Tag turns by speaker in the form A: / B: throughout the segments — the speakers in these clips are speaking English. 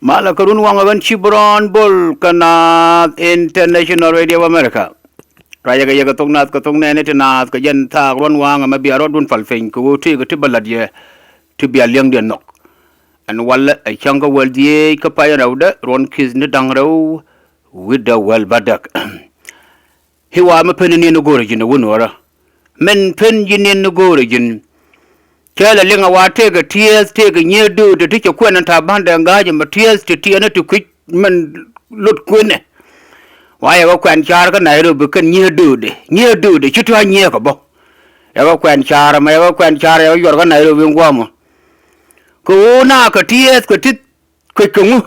A: Mala karun wangagan Chibron Bull kana International Radio America. Raya ga yaga tongnat ka tongne ne tinat ka yen ta ron wanga ma biya rodun falfen ko ti ga tibalad ye ti biya liang den nok. An walla ay changa wal die ka pa rawda ron kiz ne dangraw with the well badak. Hiwa ma pen ne no gorigin wonora. Men pen yin no gorigin. Kela linga wa tega tears tega nyedu de tike kwena ta banda ngaje ma tears te tiana to quick man lut kwene waya wa kwen char ka Nairobi kan nyedu de chitu anye ko bo ya wa kwen char ma ya wa kwen char ya yor ka Nairobi ngwamo ko na ka tears ko tit ko kungu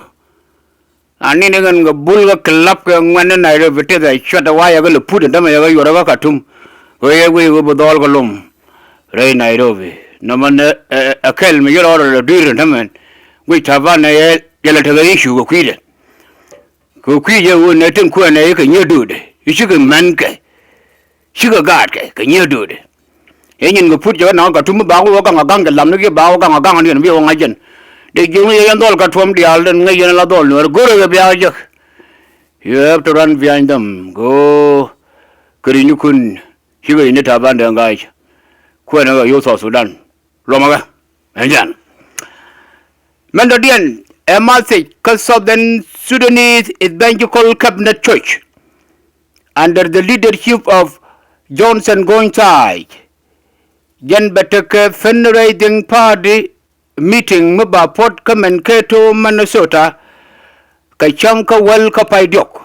A: ani ne gan ga bul ga klap ka ngwan Nairobi te da shota waya ga lu pude dama ya ga yor ka tum ko ye go bodol ko lum re Nairobi naman akel mi yoro la dire naman wi tabana ye yela taga ishu ko kwide wo ne tin ko ne ka nyedude ishiga manke shiga gadke ka nyedude yenyin go put jo na ka tum ba go ga ga lam ne ba go ga ga ne bi wo ngajen de jo ye ndol ka tom dial den ngayen la dol no go re bi ajak you have to run behind them go krini kun shiga ne tabanda ngai ko na yo so Sudan Romaga, Anjan. Mandodian, a message because Southern Sudanese Evangelical Cabinet Church under the leadership of Johnson Goinside. Jan Beteke fundraising party meeting Muba Port Kemenketo, Minnesota, Kachanka Well Kapaidok.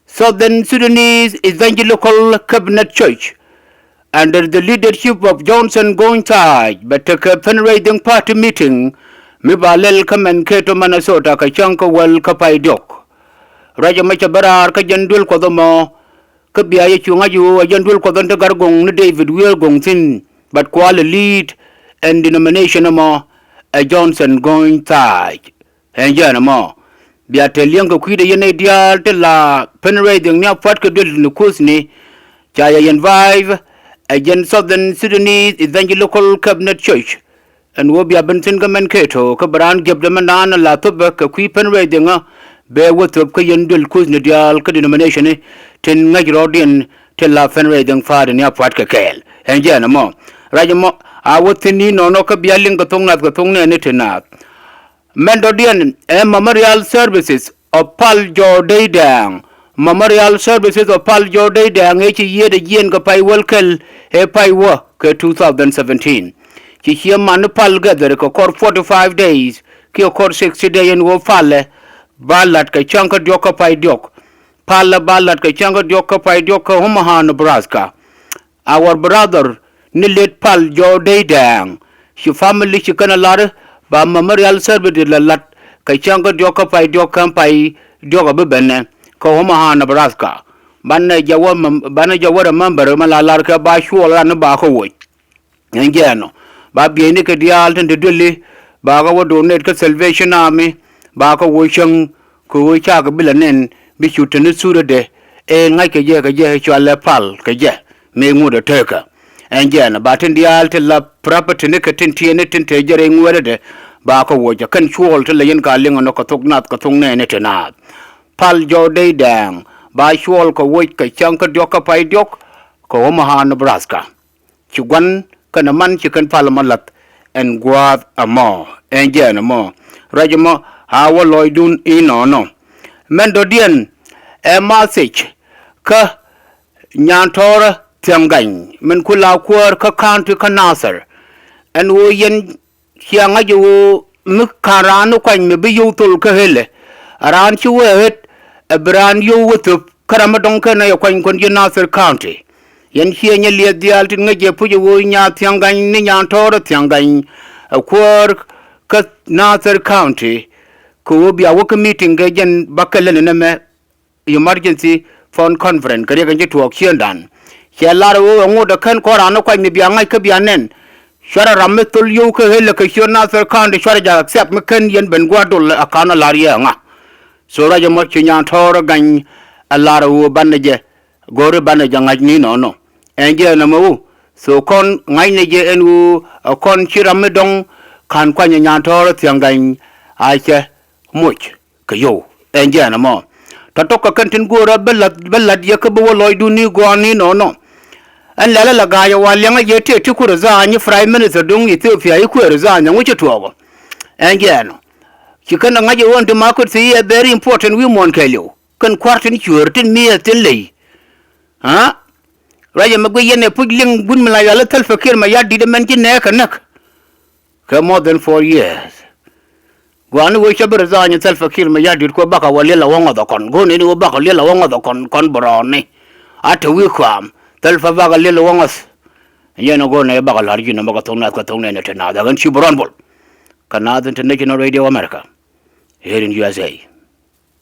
A: Southern Sudanese Evangelical Cabinet Church under the leadership of Johnson Goinside, but took a fundraising party meeting, Mibalel Kemenketo, Minnesota, Kachanka Well Kapaidok. Raja Machabarar, Kajandul Kodomo, Kabia Chungaju, a Jandul Kodon Gargong, David Will Gongsin, but Kuala lead and denomination mo a Johnson Goinside. And Janamo, Biateliango Quida Yenadial, Tela, fundraising near Port Kadil Nukusni, Chaya Vive. Against Southern Sudanese Evangelical Cabinet Church and will be a Benton Keto, Kabran give them an an la tubak a quipen raiding bear with up Kayandul Kuznadial denomination tin Nagrodian till la fundraising far in your Patka Kale and Janamo Rajamo I would think no Kabialing Gatonga Gatonga and Itina Mendodian and memorial services of Pal Jorday Dang. Memorial services of Pal Jorday Dang each year the yen kapai welkel e pai wa ke 2017. Ki here man pal gather ko 45 days ki ko 60 days en wo falle balat ka chanka dioka pai diok pal balat ka chanka dioka pai diok Omaha Nebraska. Our brother Nilet Pal Jorday Dang she family she kana lar ba memorial service la lat ka chanka dioka pai diok pai dioka bebene ko Omaha Nebraska banna jawara member malalar ka ba shuola na ba ko woy ngeno ba biene ka dial tan de dole ba ga donate ka Salvation Army ba ko wo chang ko wo cha ka bilanen bi chutene sura de e ngai ka je chwala pal ka je me nguda teka ngeno ba tan dial te la property ne ka tin tiene tin te jere ngwere de ba ko wo ja kan shuol te len ka lingo no ka tuknat ka tungne ne tenat Pal Jorday Dang ba shuol ko woy ka chanka dioka pai diok ko Omaha Nebraska chugwan kana man chikan palamalat and guad amo enjana mo rajamo hawa loidun ino mendodian a message ka nyantora tiangan men kula kwar ka county ka Nasser and wo yen hianga jo mukaranu kwan me bi yutul ka hele aran chi wet a brand you with the Karamadonka na yakwan Nasser County. Yen here nearly at the altin ngaje puju nya tiangan ni nyantora tiangan a quirk cut Nasser County. Ko be a work meeting again bakalan emergency phone conference karigan to auction dan. Here laro and the can korano quite maybe a mic be anen. Shara rametul you ka hela ka Nasser County sharaja accept McKen yen ben guadol a kana laria. So raja mo chinya thora gan alara wo banaje gore banaje ngajni no enje na mo so kon ngai ne je enu kon chiram dong kan kwanya nya thora tiangan aiche much ka yo enjana mo tatoka kantin gora belat yakabo loy duni gwani no an la ga ya walyanga yete tikuru za anyi prime minister dung Ethiopia ikweru za anya nguche tuogo enjana kikana ngaje wonde makot si very important we mon kelyo kan kwartin chuertin mi telei ha raja magwe yene pugling bun mala yala tal fakir ma yaddi de men jinne kanak ka more than 4 years gwani wo shabar za anya tal fakir ma yaddi ko baka walela wonga do kon go ne wo baka lela wonga do kon broni ata wi kwam tal fa baka lela wonga yene go ne baka larji na baka tona ka tona ne tana da gan shi bronbol kana da International Radio America here in USA.